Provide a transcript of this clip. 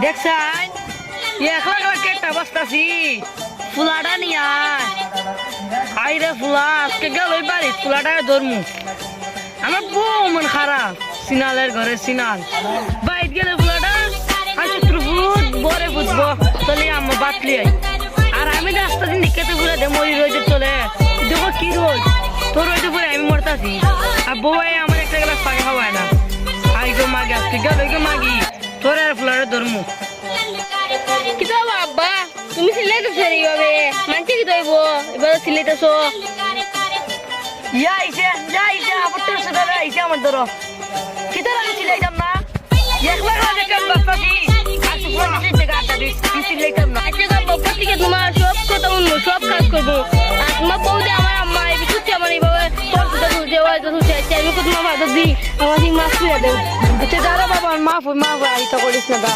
দেখছাই একলা একলা কেকটা বসতাছি ফুলাটা নিয়ে আয় রে ফুলা আজকে গেল ওই বাড়ি ফুলাটা ধরমু আমার বউ মন খারাপ সিনালের ঘরে সিনাল বাইর গেলে ফুলাটা আর শত্রু ফুট বরে ফুটবো চলে আমার বাতলি আর আমি রাস্তা দিন দিকে ফুলে দে মরি রয়েছে চলে দেখো কি রোজ তোর রয়েছে পরে আমি মরতাছি আর বউ আমার একটা গ্লাস পানি খাওয়ায় না আই গো মাগি আজকে গেল গো মাগি তোর আর ফুলাটা ধরমু কি তো আব্বা তুমি সিলাইতেছো এইভাবে মানছে কি তৈব এবার সিলাইতেছো ইয়া আইছে আবার তোর সাথে আইছে আমার ধরো কি তোর আমি সিলাইতাম না একলা কাজে কাজ বাস্তাছি আর তুই ফোন দিতে থেকে আড্ডা দিস সিলাইতাম না আচ্ছা আব্বা প্রতিকে তোমার সব কথা অন্য সব কাজ করবো আর তোমার বউদে আমার আম্মা এই বিশুদ্ধি আমার এইভাবে তোর তুলছে ওইটা তুলছে আমি তোমার ভাত দিই আমার মাছ তুলে দেবো আচ্ছা দাঁড়া বাবা মাফ আইতা করিস না